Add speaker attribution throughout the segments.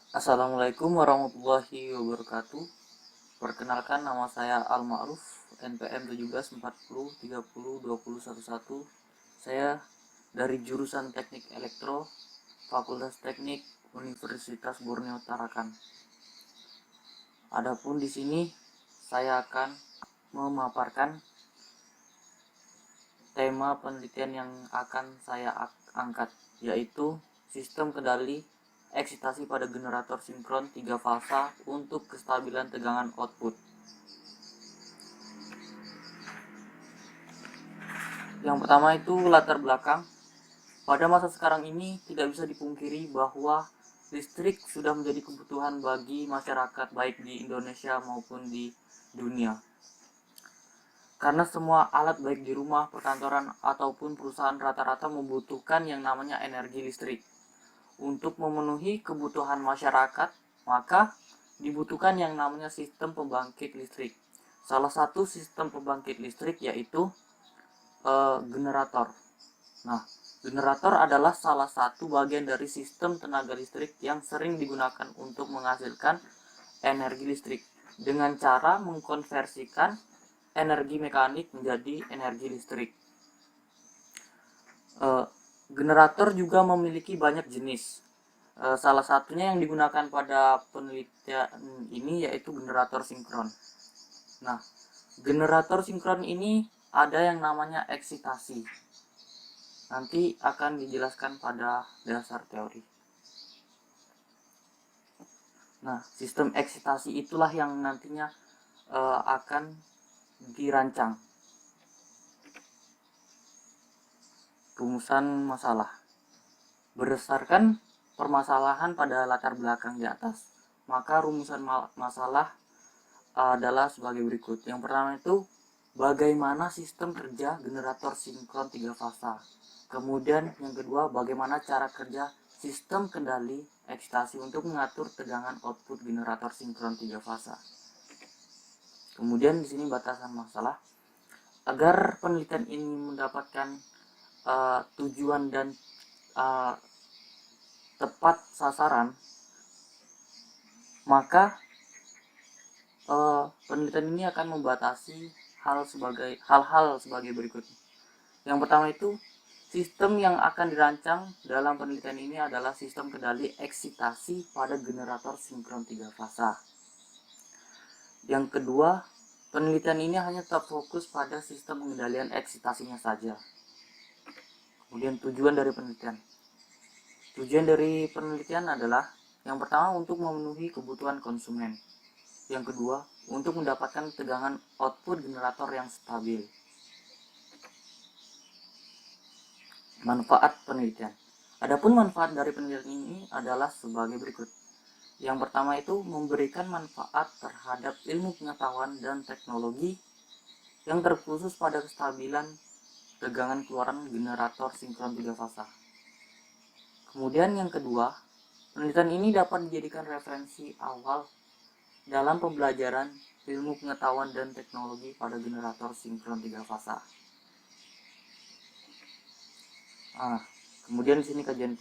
Speaker 1: Assalamualaikum warahmatullahi wabarakatuh. Perkenalkan, nama saya Al Ma'ruf, NPM 1740302011. Saya dari jurusan Teknik Elektro, Fakultas Teknik Universitas Borneo Tarakan. Adapun di sini saya akan memaparkan tema penelitian yang akan saya angkat, yaitu sistem kendali eksitasi pada generator sinkron 3 fasa untuk kestabilan tegangan output. Yang pertama itu latar belakang. Pada masa sekarang ini tidak bisa dipungkiri bahwa listrik sudah menjadi kebutuhan bagi masyarakat baik di Indonesia maupun di dunia. Karena semua alat baik di rumah, perkantoran, ataupun perusahaan rata-rata membutuhkan yang namanya energi listrik. Untuk memenuhi kebutuhan masyarakat, maka dibutuhkan yang namanya sistem pembangkit listrik. Salah satu sistem pembangkit listrik yaitu generator. Nah, generator adalah salah satu bagian dari sistem tenaga listrik yang sering digunakan untuk menghasilkan energi listrik dengan cara mengkonversikan energi mekanik menjadi energi listrik. Generator juga memiliki banyak jenis. Salah satunya yang digunakan pada penelitian ini yaitu generator sinkron. Nah, generator sinkron ini ada yang namanya eksitasi. Nanti akan dijelaskan pada dasar teori. Nah, sistem eksitasi itulah yang nantinya akan dirancang. Rumusan masalah. Berdasarkan permasalahan pada latar belakang di atas, maka rumusan masalah adalah sebagai berikut. Yang pertama itu, bagaimana sistem kerja generator sinkron 3 fasa. Kemudian yang kedua, bagaimana cara kerja sistem kendali eksitasi untuk mengatur tegangan output generator sinkron 3 fasa. Kemudian di sini batasan masalah. Agar penelitian ini mendapatkan tujuan dan tepat sasaran, maka penelitian ini akan membatasi hal-hal sebagai berikut. Yang pertama itu, sistem yang akan dirancang dalam penelitian ini adalah sistem kendali eksitasi pada generator sinkron 3 fasa. Yang kedua, penelitian ini hanya terfokus pada sistem pengendalian eksitasinya saja. Kemudian tujuan dari penelitian. Tujuan dari penelitian adalah yang pertama untuk memenuhi kebutuhan konsumen. Yang kedua, untuk mendapatkan tegangan output generator yang stabil. Manfaat penelitian. Adapun manfaat dari penelitian ini adalah sebagai berikut. Yang pertama itu memberikan manfaat terhadap ilmu pengetahuan dan teknologi yang terkhusus pada kestabilan tegangan keluaran generator sinkron 3 fasa. Kemudian yang kedua, penelitian ini dapat dijadikan referensi awal dalam pembelajaran ilmu pengetahuan dan teknologi pada generator sinkron 3 fasa. Kemudian di sini kajian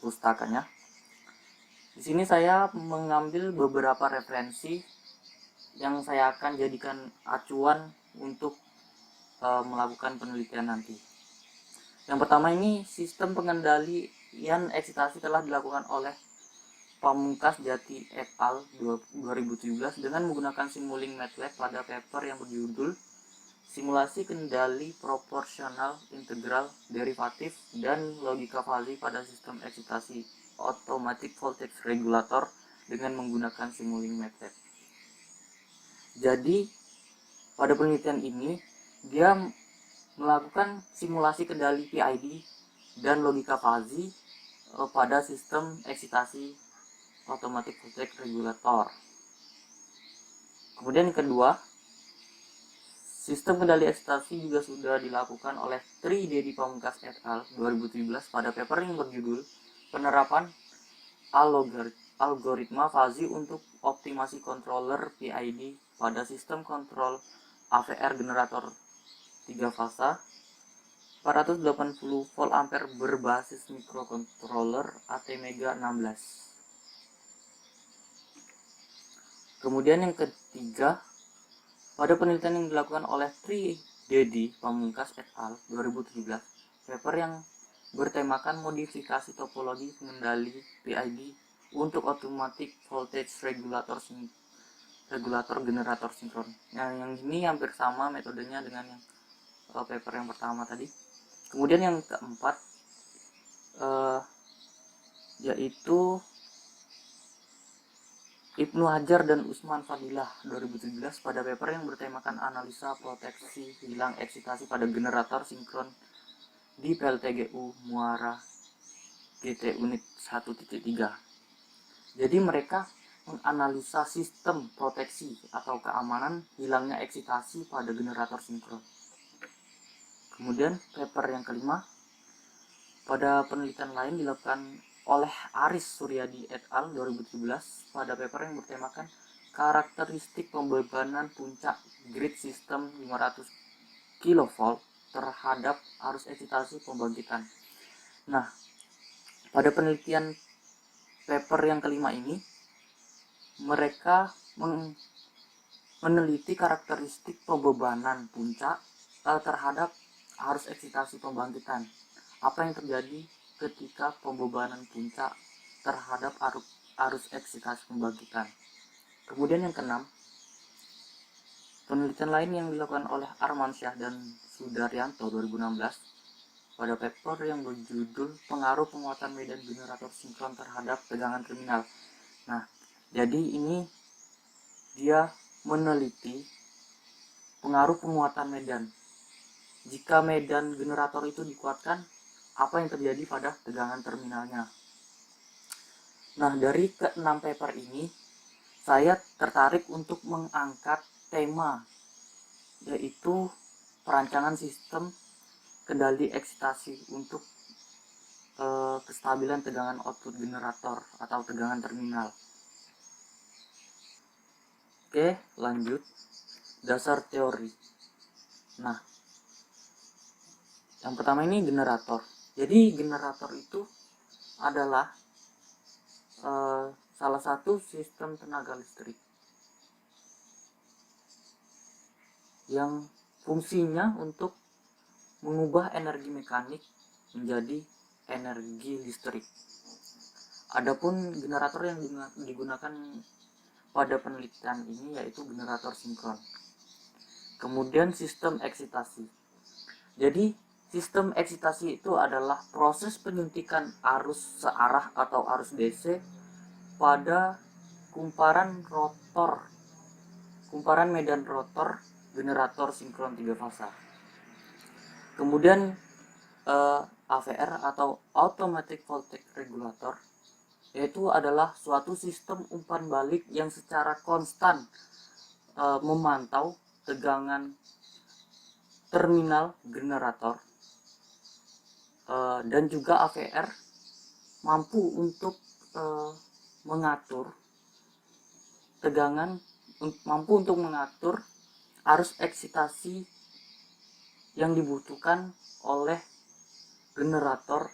Speaker 1: pustakanya. Di sini saya mengambil beberapa referensi yang saya akan jadikan acuan untuk melakukan penelitian nanti. Yang pertama ini, sistem pengendalian eksitasi telah dilakukan oleh Pamungkas Jati et al. 2017 dengan menggunakan Simulink MATLAB pada paper yang berjudul Simulasi Kendali Proporsional Integral Derivatif dan Logika Fuzzy pada Sistem Eksitasi Automatic Voltage Regulator dengan menggunakan Simulink MATLAB. Jadi, pada penelitian ini, dia melakukan simulasi kendali PID dan logika fuzzy pada sistem eksitasi automatic voltage regulator. Kemudian yang kedua, sistem kendali eksitasi juga sudah dilakukan oleh Tri Dedi Pamungkas et al. 2017 pada paper yang berjudul Penerapan Algoritma Fuzzy untuk Optimasi Controller PID pada Sistem Kontrol AVR Generator 3 fasa 480 volt ampere berbasis microcontroller ATmega 16. Kemudian yang ketiga, pada penelitian yang dilakukan oleh Tri Dedi Pamungkas et al. 2017, paper yang bertemakan modifikasi topologi pengendali PID untuk automatic voltage regulator generator sinkron. Nah, yang ini hampir sama metodenya dengan yang paper yang pertama tadi. Kemudian yang keempat yaitu Ibnu Hajar dan Usman Fadilah 2017 pada paper yang bertemakan analisa proteksi hilang eksitasi pada generator sinkron di PLTGU Muara GT Unit 1.3. Jadi mereka menganalisa sistem proteksi atau keamanan hilangnya eksitasi pada generator sinkron. Kemudian paper yang kelima, pada penelitian lain dilakukan oleh Aris Suryadi et al. 2017 pada paper yang bertemakan karakteristik pembebanan puncak grid system 500 kV terhadap arus eksitasi pembangkitan. Nah, pada penelitian paper yang kelima ini, mereka meneliti karakteristik pembebanan puncak terhadap arus eksitasi pembangkitan. Apa yang terjadi ketika pembebanan puncak terhadap arus eksitasi pembangkitan. Kemudian yang keenam, penelitian lain yang dilakukan oleh Armansyah dan Sudaryanto 2016 pada paper yang berjudul pengaruh penguatan medan generator sinkron terhadap tegangan terminal. Nah, jadi ini dia meneliti pengaruh penguatan medan. Jika medan generator itu dikuatkan, apa yang terjadi pada tegangan terminalnya. Nah, dari keenam paper ini, saya tertarik untuk mengangkat tema, yaitu perancangan sistem kendali eksitasi untuk kestabilan tegangan output generator atau tegangan terminal. Oke, lanjut. Dasar teori. Nah, yang pertama ini generator. Jadi generator itu adalah salah satu sistem tenaga listrik yang fungsinya untuk mengubah energi mekanik menjadi energi listrik. Adapun generator yang digunakan pada penelitian ini yaitu generator sinkron. Kemudian sistem eksitasi. Jadi sistem eksitasi itu adalah proses penyuntikan arus searah atau arus DC pada kumparan medan rotor generator sinkron 3 fasa. Kemudian AVR atau Automatic Voltage Regulator, yaitu adalah suatu sistem umpan balik yang secara konstan memantau tegangan terminal generator, dan juga AVR mampu untuk mengatur tegangan, mampu untuk mengatur arus eksitasi yang dibutuhkan oleh generator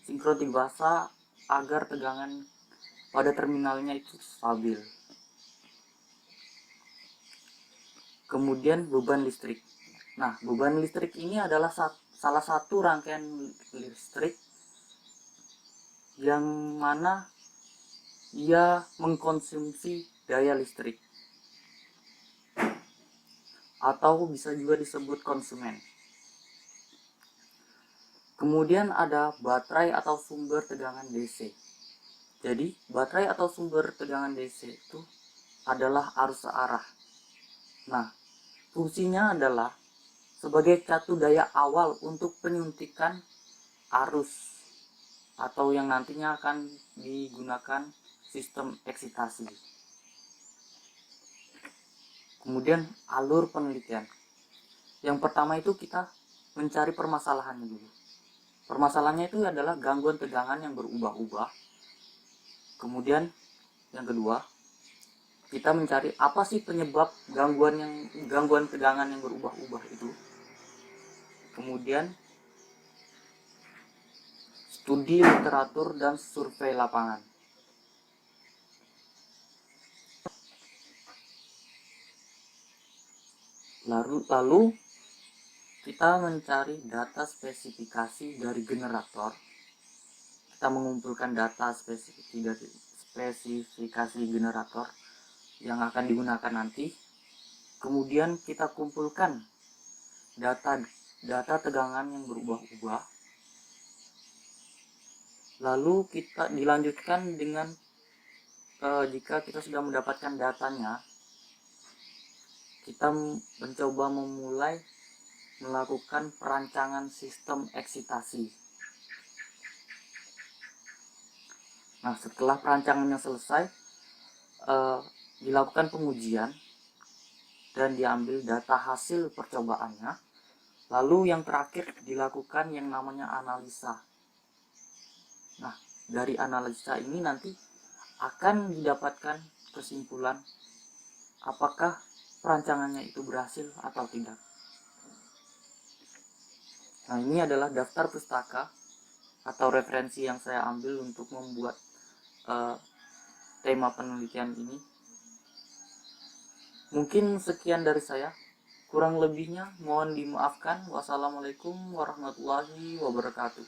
Speaker 1: sinkron 3 fasa agar tegangan pada terminalnya itu stabil. Kemudian beban listrik. Nah, beban listrik ini adalah salah satu rangkaian listrik yang mana ia mengkonsumsi daya listrik atau bisa juga disebut konsumen. Kemudian ada baterai atau sumber tegangan DC. Jadi baterai atau sumber tegangan DC itu adalah arus searah. Nah, fungsinya adalah sebagai catu daya awal untuk penyuntikan arus atau yang nantinya akan digunakan sistem eksitasi. Kemudian alur penelitian. Yang pertama itu kita mencari permasalahannya dulu. Permasalahannya itu adalah gangguan tegangan yang berubah-ubah. Kemudian yang kedua, kita mencari apa sih penyebab gangguan tegangan yang berubah-ubah itu. Kemudian studi literatur dan survei lapangan. Lalu kita mencari data spesifikasi dari generator. Kita mengumpulkan data spesifikasi generator yang akan digunakan nanti. Kemudian kita kumpulkan data tegangan yang berubah-ubah. Lalu kita dilanjutkan dengan jika kita sudah mendapatkan datanya, kita mencoba memulai melakukan perancangan sistem eksitasi. Nah, setelah perancangannya selesai, dilakukan pengujian dan diambil data hasil percobaannya. Lalu yang terakhir dilakukan yang namanya analisa. Nah, dari analisa ini nanti akan didapatkan kesimpulan apakah perancangannya itu berhasil atau tidak. Nah, ini adalah daftar pustaka atau referensi yang saya ambil untuk membuat tema penelitian ini. Mungkin sekian dari saya. Kurang lebihnya mohon dimaafkan. Wassalamualaikum warahmatullahi wabarakatuh.